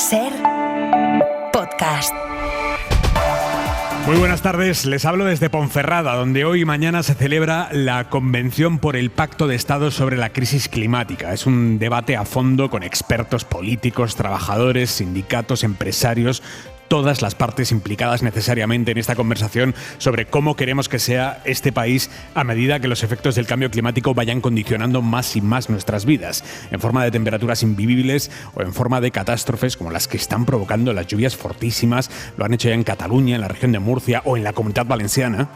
SER Podcast. Muy buenas tardes, les hablo desde Ponferrada, donde hoy y mañana se celebra la Convención por el Pacto de Estado sobre la Crisis Climática. Es un debate a fondo con expertos políticos, trabajadores, sindicatos, empresarios, todas las partes implicadas necesariamente en esta conversación sobre cómo queremos que sea este país a medida que los efectos del cambio climático vayan condicionando más y más nuestras vidas, en forma de temperaturas invivibles o en forma de catástrofes como las que están provocando las lluvias fortísimas. Lo han hecho ya en Cataluña, en la región de Murcia o en la Comunidad Valenciana.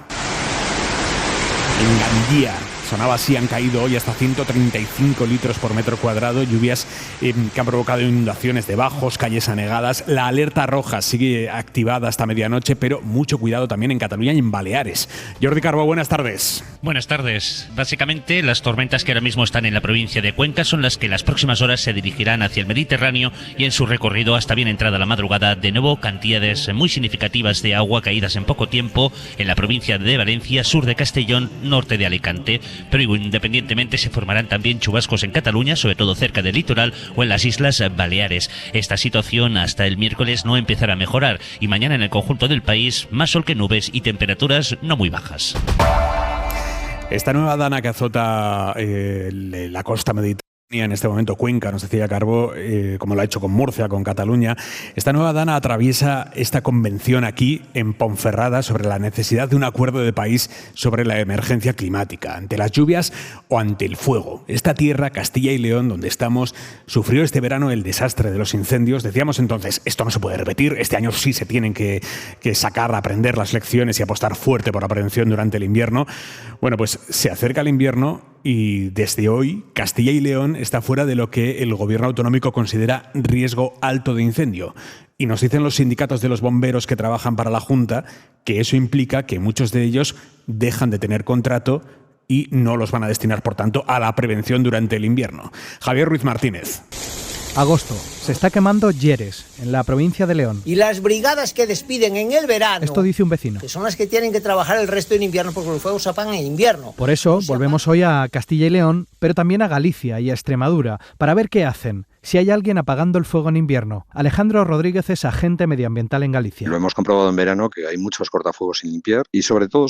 En Gandía sonaba así, han caído hoy hasta 135 litros por metro cuadrado, lluvias que han provocado inundaciones de bajos, calles anegadas. La alerta roja sigue activada hasta medianoche, pero mucho cuidado también en Cataluña y en Baleares. Jordi Carbó, buenas tardes. Buenas tardes. Básicamente, las tormentas que ahora mismo están en la provincia de Cuenca son las que en las próximas horas se dirigirán hacia el Mediterráneo y en su recorrido hasta bien entrada la madrugada, de nuevo cantidades muy significativas de agua caídas en poco tiempo en la provincia de Valencia, sur de Castellón, norte de Alicante. Pero independientemente se formarán también chubascos en Cataluña, sobre todo cerca del litoral o en las Islas Baleares. Esta situación hasta el miércoles no empezará a mejorar y mañana en el conjunto del país más sol que nubes y temperaturas no muy bajas. Esta nueva dana que azota la costa mediterránea, en este momento Cuenca, nos decía Carbó, como lo ha hecho con Murcia, con Cataluña, esta nueva dana atraviesa esta convención aquí en Ponferrada sobre la necesidad de un acuerdo de país sobre la emergencia climática, ante las lluvias o ante el fuego. Esta tierra, Castilla y León, donde estamos, sufrió este verano el desastre de los incendios. Decíamos entonces, esto no se puede repetir, este año sí se tienen que sacar, aprender las lecciones y apostar fuerte por la prevención durante el invierno. Bueno, pues se acerca el invierno y desde hoy Castilla y León está fuera de lo que el gobierno autonómico considera riesgo alto de incendio. Y nos dicen los sindicatos de los bomberos que trabajan para la Junta que eso implica que muchos de ellos dejan de tener contrato y no los van a destinar, por tanto, a la prevención durante el invierno. Javier Ruiz Martínez. Agosto. Se está quemando Lleres, en la provincia de León. Y las brigadas que despiden en el verano... Esto dice un vecino. Que son las que tienen que trabajar el resto del invierno porque los fuegos se apagan en invierno. Por eso volvemos hoy a Castilla y León, pero también a Galicia y a Extremadura, para ver qué hacen. Si hay alguien apagando el fuego en invierno. Alejandro Rodríguez es agente medioambiental en Galicia. Lo hemos comprobado en verano que hay muchos cortafuegos sin limpiar y sobre todo,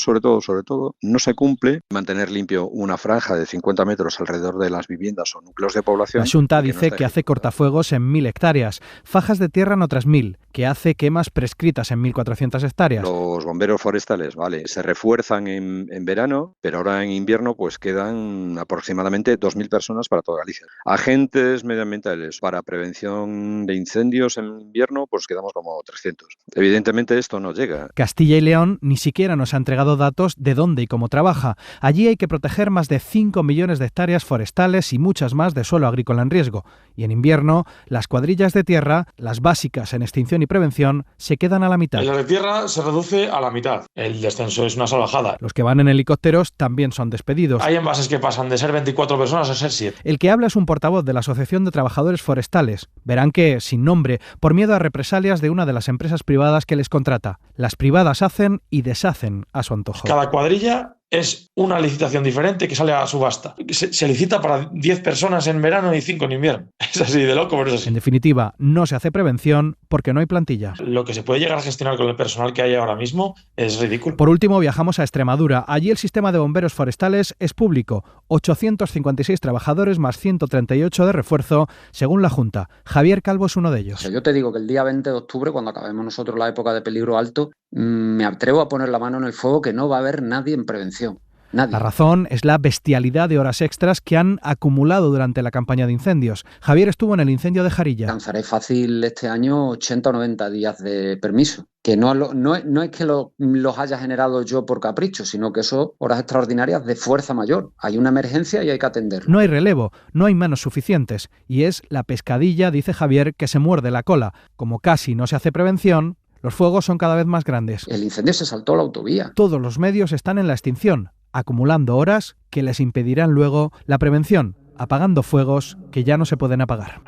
no se cumple mantener limpio una franja de 50 metros alrededor de las viviendas o núcleos de población. La Xunta dice que hace cortafuegos en 1.000 hectáreas, fajas de tierra en otras 1.000, que hace quemas prescritas en 1.400 hectáreas. Los bomberos forestales, se refuerzan en verano, pero ahora en invierno pues quedan aproximadamente 2.000 personas para toda Galicia. Agentes medioambientales para prevención de incendios en invierno, pues quedamos como 300. Evidentemente esto no llega. Castilla y León ni siquiera nos ha entregado datos de dónde y cómo trabaja. Allí hay que proteger más de 5 millones de hectáreas forestales y muchas más de suelo agrícola en riesgo. Y en invierno, las cuadrillas de tierra, las básicas en extinción y prevención, se quedan a la mitad. La de tierra se reduce a la mitad. El descenso es una salvajada. Los que van en helicópteros también son despedidos. Hay envases que pasan de ser 24 personas a ser 7. El que habla es un portavoz de la Asociación de Trabajadores Forestales. Verán que, sin nombre, por miedo a represalias de una de las empresas privadas que les contrata. Las privadas hacen y deshacen a su antojo. Cada cuadrilla es una licitación diferente que sale a subasta. Se licita para 10 personas en verano y 5 en invierno. Es así de loco, pero es así. En definitiva, no se hace prevención porque no hay plantilla. Lo que se puede llegar a gestionar con el personal que hay ahora mismo es ridículo. Por último, viajamos a Extremadura. Allí el sistema de bomberos forestales es público. 856 trabajadores más 138 de refuerzo, según la Junta. Javier Calvo es uno de ellos. Yo te digo que el día 20 de octubre, cuando acabemos nosotros la época de peligro alto, me atrevo a poner la mano en el fuego que no va a haber nadie en prevención. Nadie. La razón es la bestialidad de horas extras que han acumulado durante la campaña de incendios. Javier estuvo en el incendio de Jarilla. Alcanzaré fácil este año 80 o 90 días de permiso. Que no es que los haya generado yo por capricho, sino que son horas extraordinarias de fuerza mayor. Hay una emergencia y hay que atenderlo. No hay relevo, no hay manos suficientes. Y es la pescadilla, dice Javier, que se muerde la cola. Como casi no se hace prevención, los fuegos son cada vez más grandes. El incendio se saltó a la autovía. Todos los medios están en la extinción, acumulando horas que les impedirán luego la prevención, apagando fuegos que ya no se pueden apagar.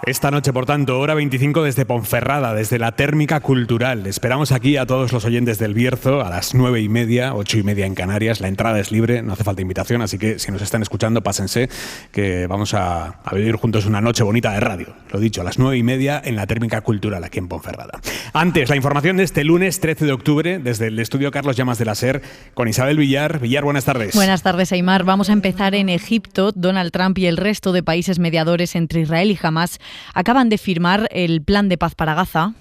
Esta noche, por tanto, hora 25 desde Ponferrada, desde la Térmica Cultural. Esperamos aquí a todos los oyentes del Bierzo a las 9:30, 8:30 en Canarias. La entrada es libre, no hace falta invitación, así que si nos están escuchando, pásense, que vamos a vivir juntos una noche bonita de radio. Lo dicho, a las 9:30 en la Térmica Cultural, aquí en Ponferrada. Antes, la información de este lunes 13 de octubre, desde el estudio Carlos Llamas de la SER, con Isabel Villar. Villar, buenas tardes. Buenas tardes, Aimar. Vamos a empezar en Egipto. Donald Trump y el resto de países mediadores entre Israel y Hamás acaban de firmar el plan de paz para Gaza.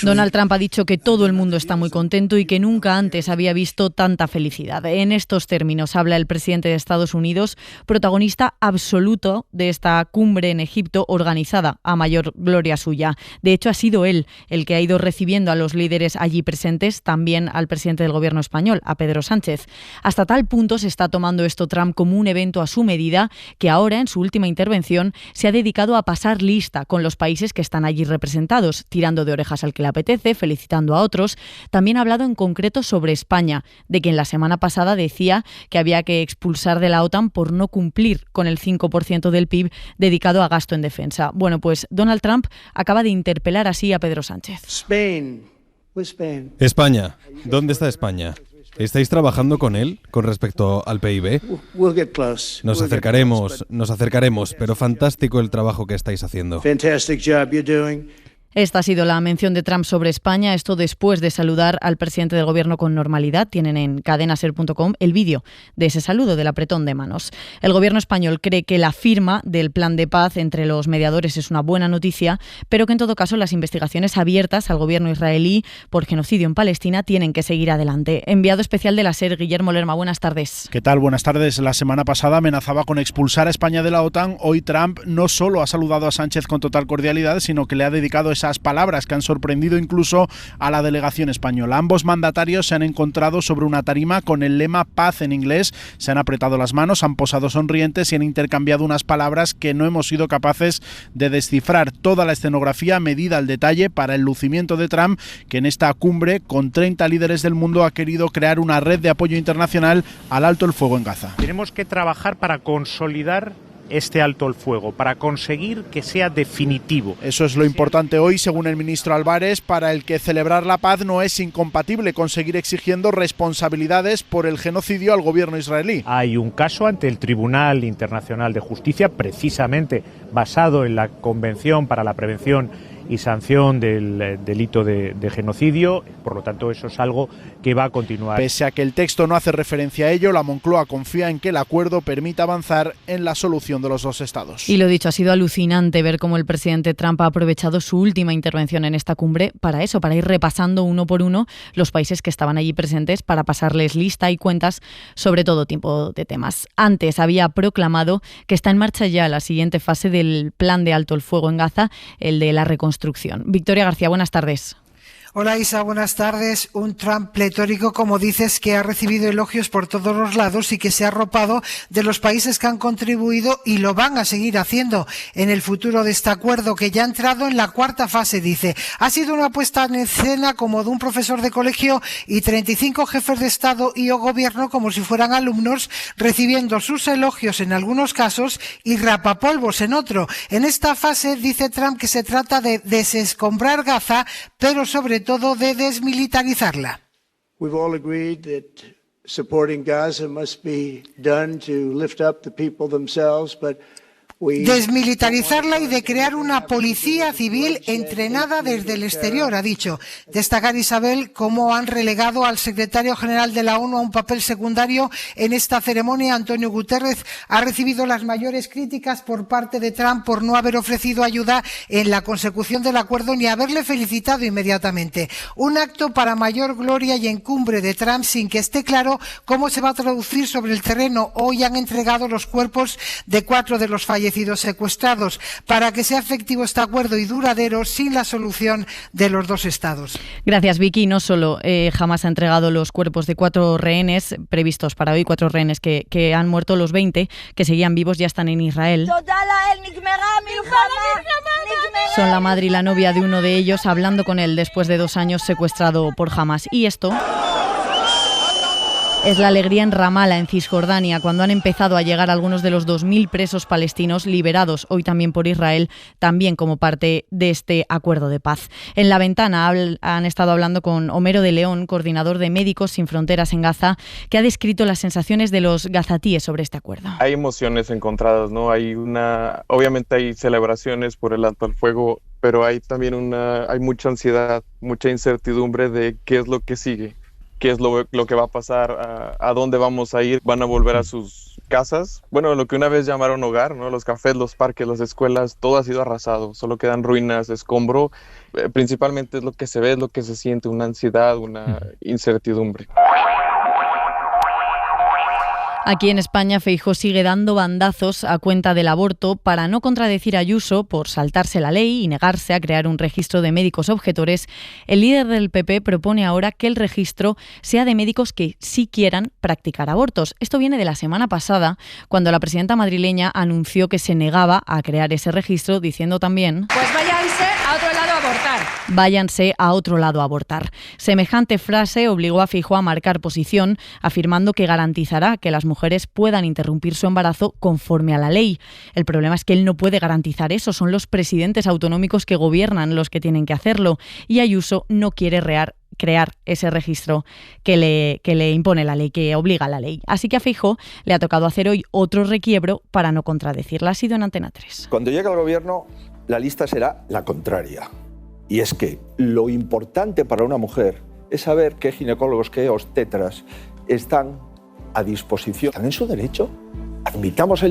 Donald Trump ha dicho que todo el mundo está muy contento y que nunca antes había visto tanta felicidad. En estos términos habla el presidente de Estados Unidos, protagonista absoluto de esta cumbre en Egipto organizada a mayor gloria suya. De hecho, ha sido él el que ha ido recibiendo a los líderes allí presentes, también al presidente del gobierno español, a Pedro Sánchez. Hasta tal punto se está tomando esto Trump como un evento a su medida que ahora, en su última intervención, se ha dedicado a pasar lista con los países que están allí representados, tirando de orejas al que le apetece, felicitando a otros. También ha hablado en concreto sobre España, de quien la semana pasada decía que había que expulsar de la OTAN por no cumplir con el 5% del PIB dedicado a gasto en defensa. Bueno, pues Donald Trump acaba de interpelar así a Pedro Sánchez. España. ¿Dónde está España? ¿Estáis trabajando con él con respecto al PIB? Nos acercaremos, pero fantástico el trabajo que estáis haciendo. Esta ha sido la mención de Trump sobre España, esto después de saludar al presidente del gobierno con normalidad. Tienen en cadenaser.com el vídeo de ese saludo, del apretón de manos. El gobierno español cree que la firma del plan de paz entre los mediadores es una buena noticia, pero que en todo caso las investigaciones abiertas al gobierno israelí por genocidio en Palestina tienen que seguir adelante. Enviado especial de la SER, Guillermo Lerma, buenas tardes. ¿Qué tal? Buenas tardes. La semana pasada amenazaba con expulsar a España de la OTAN. Hoy Trump no solo ha saludado a Sánchez con total cordialidad, sino que le ha dedicado esas palabras que han sorprendido incluso a la delegación española. Ambos mandatarios se han encontrado sobre una tarima con el lema paz en inglés, se han apretado las manos, han posado sonrientes y han intercambiado unas palabras que no hemos sido capaces de descifrar. Toda la escenografía medida al detalle para el lucimiento de Trump, que en esta cumbre con 30 líderes del mundo ha querido crear una red de apoyo internacional al alto el fuego en Gaza. Tenemos que trabajar para consolidar este alto el fuego, para conseguir que sea definitivo. Eso es lo importante hoy, según el ministro Álvarez, para el que celebrar la paz no es incompatible con seguir exigiendo responsabilidades por el genocidio al gobierno israelí. Hay un caso ante el Tribunal Internacional de Justicia, precisamente basado en la Convención para la Prevención y sanción del delito de genocidio, por lo tanto eso es algo que va a continuar. Pese a que el texto no hace referencia a ello, la Moncloa confía en que el acuerdo permita avanzar en la solución de los dos estados. Y lo dicho, ha sido alucinante ver cómo el presidente Trump ha aprovechado su última intervención en esta cumbre para eso, para ir repasando uno por uno los países que estaban allí presentes, para pasarles lista y cuentas sobre todo tipo de temas. Antes había proclamado que está en marcha ya la siguiente fase del plan de alto el fuego en Gaza, el de la reconstrucción. Victoria García, buenas tardes. Hola Isa, buenas tardes. Un Trump pletórico, como dices, que ha recibido elogios por todos los lados y que se ha arropado de los países que han contribuido y lo van a seguir haciendo en el futuro de este acuerdo, que ya ha entrado en la cuarta fase, dice. Ha sido una puesta en escena como de un profesor de colegio y 35 jefes de Estado y o gobierno como si fueran alumnos, recibiendo sus elogios en algunos casos y rapapolvos en otro. En esta fase dice Trump que se trata de desescombrar Gaza, pero sobre todo de desmilitarizarla. We've all agreed that supporting Gaza must be done to lift up the people themselves, but desmilitarizarla y de crear una policía civil entrenada desde el exterior, ha dicho. Destacar, Isabel, cómo han relegado al secretario general de la ONU a un papel secundario en esta ceremonia. Antonio Guterres ha recibido las mayores críticas por parte de Trump por no haber ofrecido ayuda en la consecución del acuerdo ni haberle felicitado inmediatamente. Un acto para mayor gloria y encumbre de Trump sin que esté claro cómo se va a traducir sobre el terreno. Hoy han entregado los cuerpos de 4 de los fallecidos secuestrados para que sea efectivo este acuerdo y duradero sin la solución de los dos estados. Gracias, Vicky. No solo Hamás ha entregado los cuerpos de 4 rehenes previstos para hoy, 4 rehenes que han muerto, los 20 que seguían vivos ya están en Israel. Son la madre y la novia de uno de ellos hablando con él después de 2 años secuestrado por Hamás. Y esto Es la alegría en Ramala, en Cisjordania, cuando han empezado a llegar algunos de los 2.000 presos palestinos liberados hoy también por Israel, también como parte de este acuerdo de paz. En La Ventana han estado hablando con Homero de León, coordinador de Médicos Sin Fronteras en Gaza, que ha descrito las sensaciones de los gazatíes sobre este acuerdo. Hay emociones encontradas, ¿no? Obviamente hay celebraciones por el alto al fuego, pero hay también hay mucha ansiedad, mucha incertidumbre de qué es lo que sigue. ¿Qué es lo que va a pasar? ¿A dónde vamos a ir? ¿Van a volver a sus casas? Bueno, lo que una vez llamaron hogar, ¿no? Los cafés, los parques, las escuelas, todo ha sido arrasado. Solo quedan ruinas, escombro. Principalmente es lo que se ve, es lo que se siente, una ansiedad, una incertidumbre. Aquí en España, Feijóo sigue dando bandazos a cuenta del aborto para no contradecir a Ayuso por saltarse la ley y negarse a crear un registro de médicos objetores. El líder del PP propone ahora que el registro sea de médicos que sí quieran practicar abortos. Esto viene de la semana pasada, cuando la presidenta madrileña anunció que se negaba a crear ese registro, diciendo también: pues váyanse a otro lado a abortar. Váyanse a otro lado a abortar. Semejante frase obligó a Feijóo a marcar posición, afirmando que garantizará que las mujeres puedan interrumpir su embarazo conforme a la ley. El problema es que él no puede garantizar eso, son los presidentes autonómicos que gobiernan los que tienen que hacerlo, y Ayuso no quiere crear ese registro que le impone la ley, que obliga a la ley. Así que a Feijóo le ha tocado hacer hoy otro requiebro para no contradecirla. Ha sido en Antena 3. Cuando llegue al gobierno, la lista será la contraria. Y es que lo importante para una mujer es saber qué ginecólogos, qué obstetras están a disposición. ¿Están en su derecho? Admitamos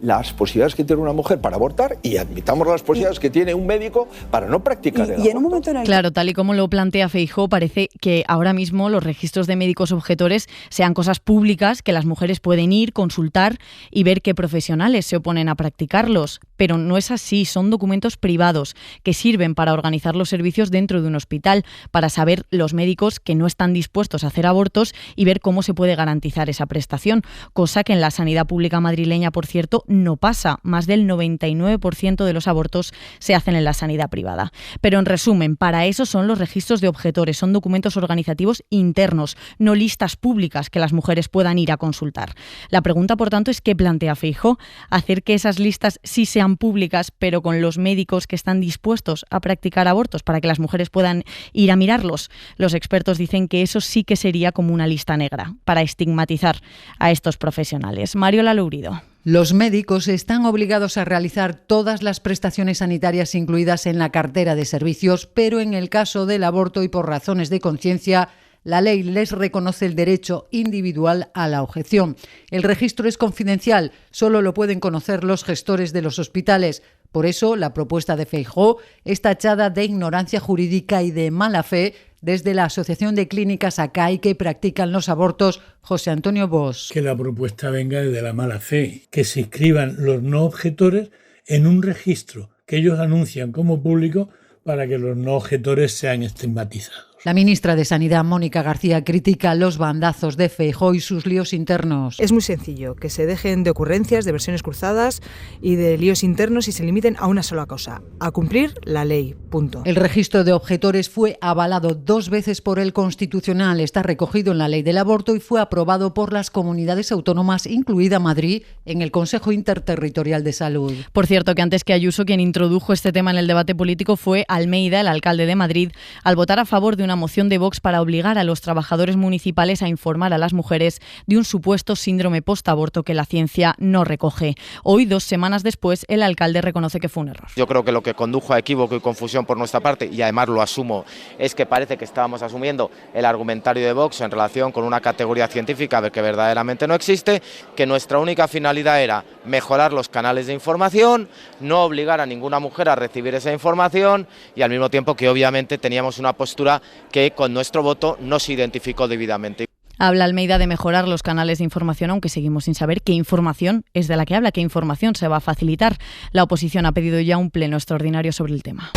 las posibilidades que tiene una mujer para abortar y admitamos las posibilidades que tiene un médico para no practicar el aborto. En un momento Claro, tal y como lo plantea Feijóo, parece que ahora mismo los registros de médicos objetores sean cosas públicas que las mujeres pueden ir, consultar y ver qué profesionales se oponen a practicarlos. Pero no es así, son documentos privados que sirven para organizar los servicios dentro de un hospital, para saber los médicos que no están dispuestos a hacer abortos y ver cómo se puede garantizar esa prestación, cosa que en la sanidad pública madrileña, por cierto, no pasa. Más del 99% de los abortos se hacen en la sanidad privada. Pero en resumen, para eso son los registros de objetores, son documentos organizativos internos, no listas públicas que las mujeres puedan ir a consultar. La pregunta, por tanto, es ¿qué plantea Feijóo? Hacer que esas listas sí sean públicas, pero con los médicos que están dispuestos a practicar abortos para que las mujeres puedan ir a mirarlos. Los expertos dicen que eso sí que sería como una lista negra, para estigmatizar a estos profesionales. Mario Lalourido. Los médicos están obligados a realizar todas las prestaciones sanitarias incluidas en la cartera de servicios, pero en el caso del aborto y por razones de conciencia, la ley les reconoce el derecho individual a la objeción. El registro es confidencial, solo lo pueden conocer los gestores de los hospitales. Por eso, la propuesta de Feijóo es tachada de ignorancia jurídica y de mala fe desde la Asociación de Clínicas ACAI que practican los abortos, José Antonio Bosch. Que la propuesta venga desde la mala fe, que se inscriban los no objetores en un registro que ellos anuncian como público para que los no objetores sean estigmatizados. La ministra de Sanidad, Mónica García, critica los bandazos de Feijóo y sus líos internos. Es muy sencillo, que se dejen de ocurrencias, de versiones cruzadas y de líos internos y se limiten a una sola cosa, a cumplir la ley, punto. El registro de objetores fue avalado 2 veces por el Constitucional, está recogido en la ley del aborto y fue aprobado por las comunidades autónomas, incluida Madrid, en el Consejo Interterritorial de Salud. Por cierto, que antes que Ayuso, quien introdujo este tema en el debate político fue Almeida, el alcalde de Madrid, al votar a favor de una moción de Vox para obligar a los trabajadores municipales a informar a las mujeres de un supuesto síndrome postaborto que la ciencia no recoge. Hoy, 2 semanas después, el alcalde reconoce que fue un error. Yo creo que lo que condujo a equívoco y confusión por nuestra parte, y además lo asumo, es que parece que estábamos asumiendo el argumentario de Vox en relación con una categoría científica que verdaderamente no existe, que nuestra única finalidad era mejorar los canales de información, no obligar a ninguna mujer a recibir esa información y al mismo tiempo que obviamente teníamos una postura que con nuestro voto no se identificó debidamente. Habla Almeida de mejorar los canales de información, aunque seguimos sin saber qué información es de la que habla, qué información se va a facilitar. La oposición ha pedido ya un pleno extraordinario sobre el tema.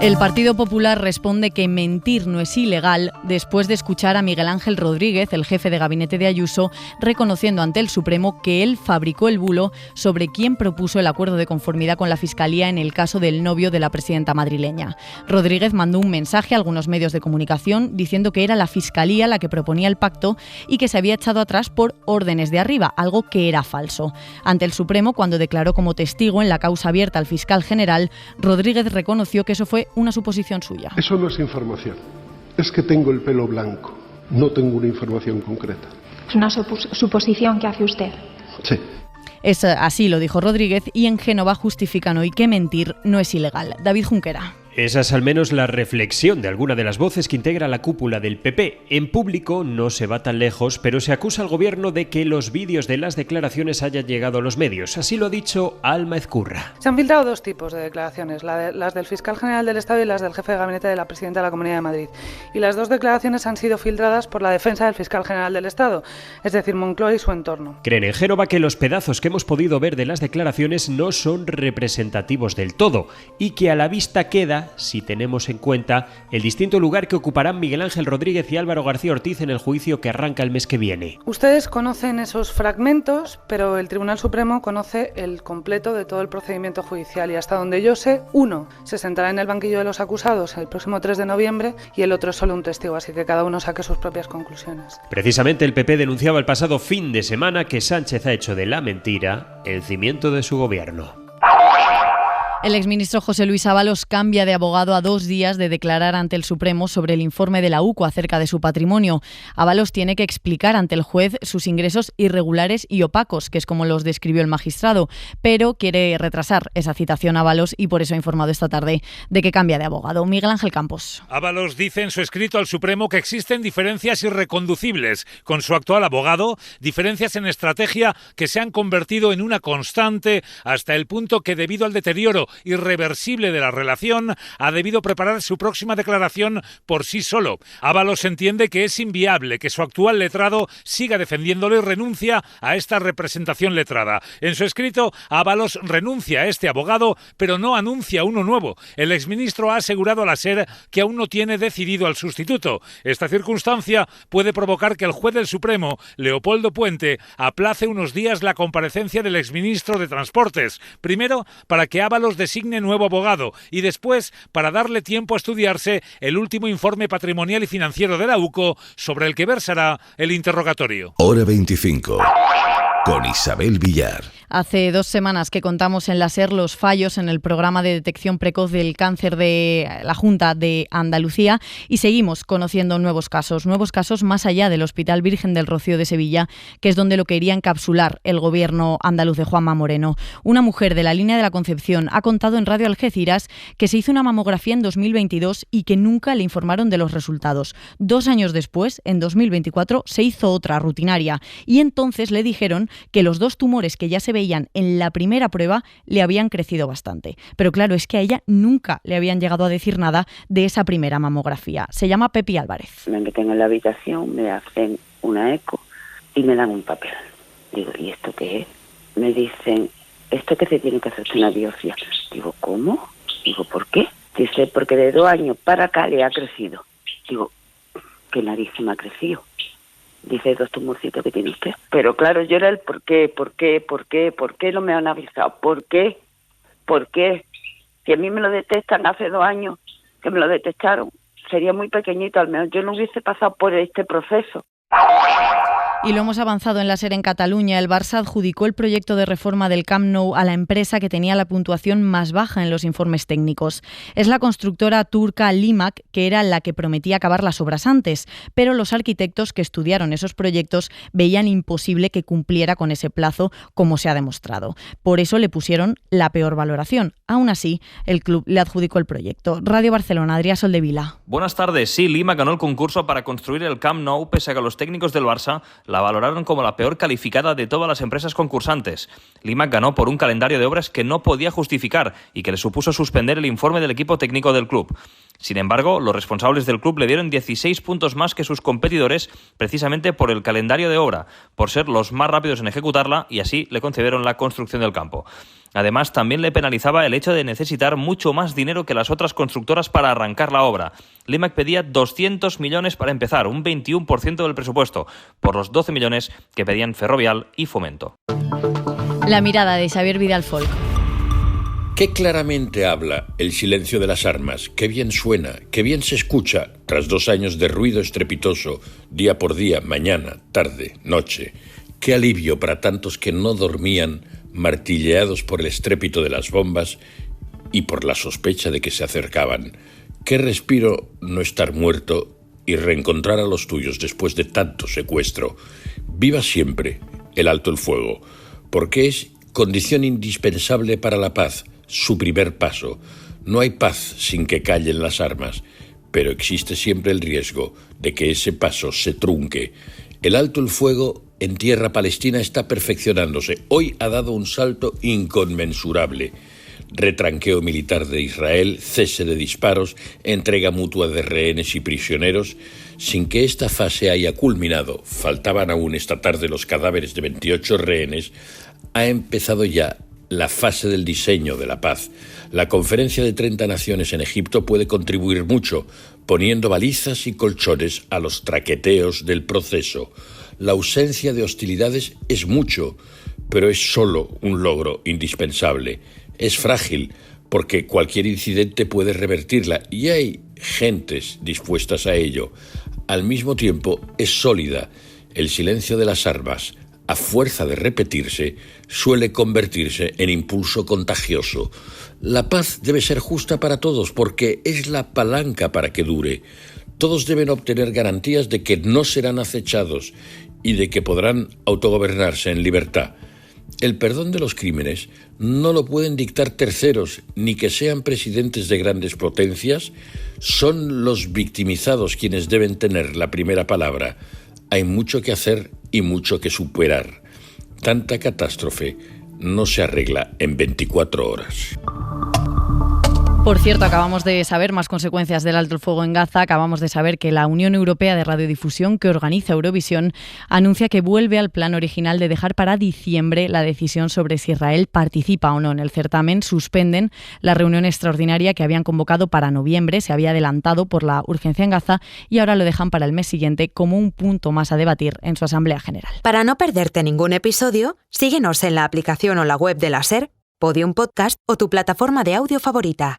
El Partido Popular responde que mentir no es ilegal después de escuchar a Miguel Ángel Rodríguez, el jefe de gabinete de Ayuso, reconociendo ante el Supremo que él fabricó el bulo sobre quién propuso el acuerdo de conformidad con la Fiscalía en el caso del novio de la presidenta madrileña. Rodríguez mandó un mensaje a algunos medios de comunicación diciendo que era la Fiscalía la que proponía el pacto y que se había echado atrás por órdenes de arriba, algo que era falso. Ante el Supremo, cuando declaró como testigo en la causa abierta al fiscal general, Rodríguez reconoció que eso fue una suposición suya. Eso no es información, es que tengo el pelo blanco, no tengo una información concreta. Es una suposición que hace usted. Sí. Es así, lo dijo Rodríguez, y en Génova justifican hoy que mentir no es ilegal. David Junquera. Esa es al menos la reflexión de alguna de las voces que integra la cúpula del PP. En público no se va tan lejos, pero se acusa al gobierno de que los vídeos de las declaraciones hayan llegado a los medios. Así lo ha dicho Alma Ezcurra. Se han filtrado dos tipos de declaraciones, las del fiscal general del Estado y las del jefe de gabinete de la presidenta de la Comunidad de Madrid. Y las dos declaraciones han sido filtradas por la defensa del fiscal general del Estado, es decir, Moncloa y su entorno. Creen en Génova que los pedazos que hemos podido ver de las declaraciones no son representativos del todo y que a la vista queda, si tenemos en cuenta, el distinto lugar que ocuparán Miguel Ángel Rodríguez y Álvaro García Ortiz en el juicio que arranca el mes que viene. Ustedes conocen esos fragmentos, pero el Tribunal Supremo conoce el completo de todo el procedimiento judicial y hasta donde yo sé, uno se sentará en el banquillo de los acusados el próximo 3 de noviembre y el otro es solo un testigo, así que cada uno saque sus propias conclusiones. Precisamente el PP denunciaba el pasado fin de semana que Sánchez ha hecho de la mentira el cimiento de su gobierno. El exministro José Luis Ábalos cambia de abogado a 2 días de declarar ante el Supremo sobre el informe de la UCO acerca de su patrimonio. Ábalos tiene que explicar ante el juez sus ingresos irregulares y opacos, que es como los describió el magistrado, pero quiere retrasar esa citación a Ábalos y por eso ha informado esta tarde de que cambia de abogado. Miguel Ángel Campos. Ábalos dice en su escrito al Supremo que existen diferencias irreconducibles con su actual abogado, diferencias en estrategia que se han convertido en una constante hasta el punto que debido al deterioro irreversible de la relación, ha debido preparar su próxima declaración por sí solo. Ábalos entiende que es inviable que su actual letrado siga defendiéndolo y renuncia a esta representación letrada. En su escrito, Ábalos renuncia a este abogado, pero no anuncia uno nuevo. El exministro ha asegurado a la SER que aún no tiene decidido al sustituto. Esta circunstancia puede provocar que el juez del Supremo, Leopoldo Puente, aplace unos días la comparecencia del exministro de Transportes. Primero, para que Ábalos designe nuevo abogado y después para darle tiempo a estudiarse el último informe patrimonial y financiero de la UCO sobre el que versará el interrogatorio. Hora 25. Con Isabel Villar. Hace 2 semanas que contamos en la SER los fallos en el programa de detección precoz del cáncer de la Junta de Andalucía y seguimos conociendo nuevos casos más allá del Hospital Virgen del Rocío de Sevilla, que es donde lo quería encapsular el gobierno andaluz de Juanma Moreno. Una mujer de la línea de la Concepción ha contado en Radio Algeciras que se hizo una mamografía en 2022 y que nunca le informaron de los resultados. 2 años después, en 2024, se hizo otra rutinaria y entonces le dijeron que los 2 tumores que ya se veían en la primera prueba le habían crecido bastante. Pero claro, es que a ella nunca le habían llegado a decir nada de esa primera mamografía. Se llama Pepi Álvarez. Me meten en la habitación, me hacen una eco y me dan un papel. Digo, ¿y esto qué es? Me dicen, esto que se tiene que hacer una biopsia. Digo, ¿cómo? Digo, ¿por qué? Dice, porque de 2 años para acá le ha crecido. Digo, ¿qué nariz se me ha crecido? Dice, 2 tumorcitos que tiene usted. Pero claro, yo era el ¿por qué no me han avisado? ¿Por qué? Si a mí me lo detectan hace 2 años que me lo detectaron, sería muy pequeñito, al menos yo no hubiese pasado por este proceso. Y lo hemos avanzado en la SER en Cataluña. El Barça adjudicó el proyecto de reforma del Camp Nou a la empresa que tenía la puntuación más baja en los informes técnicos. Es la constructora turca Limak, que era la que prometía acabar las obras antes, pero los arquitectos que estudiaron esos proyectos veían imposible que cumpliera con ese plazo, como se ha demostrado. Por eso le pusieron la peor valoración. Aún así, el club le adjudicó el proyecto. Radio Barcelona, Adrià Soldevila. Buenas tardes. Sí, Limak ganó el concurso para construir el Camp Nou, pese a que los técnicos del Barça la valoraron como la peor calificada de todas las empresas concursantes. Limak ganó por un calendario de obras que no podía justificar y que le supuso suspender el informe del equipo técnico del club. Sin embargo, los responsables del club le dieron 16 puntos más que sus competidores, precisamente por el calendario de obra, por ser los más rápidos en ejecutarla y así le concedieron la construcción del campo. Además, también le penalizaba el hecho de necesitar mucho más dinero que las otras constructoras para arrancar la obra. Limac pedía 200 millones para empezar, un 21% del presupuesto, por los 12 millones que pedían Ferrovial y Fomento. La mirada de Xavier Vidal-Folk. Qué claramente habla el silencio de las armas, qué bien suena, qué bien se escucha, tras 2 años de ruido estrepitoso, día por día, mañana, tarde, noche. Qué alivio para tantos que no dormían, martilleados por el estrépito de las bombas y por la sospecha de que se acercaban. Qué respiro no estar muerto y reencontrar a los tuyos después de tanto secuestro. Viva siempre el alto el fuego, porque es condición indispensable para la paz, su primer paso. No hay paz sin que callen las armas, pero existe siempre el riesgo de que ese paso se trunque. El alto el fuego en tierra palestina está perfeccionándose. Hoy ha dado un salto inconmensurable. Retranqueo militar de Israel, cese de disparos, entrega mutua de rehenes y prisioneros. Sin que esta fase haya culminado, faltaban aún esta tarde los cadáveres de 28 rehenes, ha empezado ya la fase del diseño de la paz. La conferencia de 30 naciones en Egipto puede contribuir mucho, poniendo balizas y colchones a los traqueteos del proceso. La ausencia de hostilidades es mucho, pero es solo un logro indispensable. Es frágil, porque cualquier incidente puede revertirla, y hay gentes dispuestas a ello. Al mismo tiempo, es sólida. El silencio de las armas, a fuerza de repetirse, suele convertirse en impulso contagioso. La paz debe ser justa para todos, porque es la palanca para que dure. Todos deben obtener garantías de que no serán acechados y de que podrán autogobernarse en libertad. El perdón de los crímenes no lo pueden dictar terceros, ni que sean presidentes de grandes potencias. Son los victimizados quienes deben tener la primera palabra. Hay mucho que hacer y mucho que superar. Tanta catástrofe no se arregla en 24 horas. Por cierto, acabamos de saber más consecuencias del alto el fuego en Gaza. Acabamos de saber que la Unión Europea de Radiodifusión, que organiza Eurovisión, anuncia que vuelve al plan original de dejar para diciembre la decisión sobre si Israel participa o no en el certamen. Suspenden la reunión extraordinaria que habían convocado para noviembre. Se había adelantado por la urgencia en Gaza y ahora lo dejan para el mes siguiente como un punto más a debatir en su Asamblea General. Para no perderte ningún episodio, síguenos en la aplicación o la web de la SER, Podium Podcast o tu plataforma de audio favorita.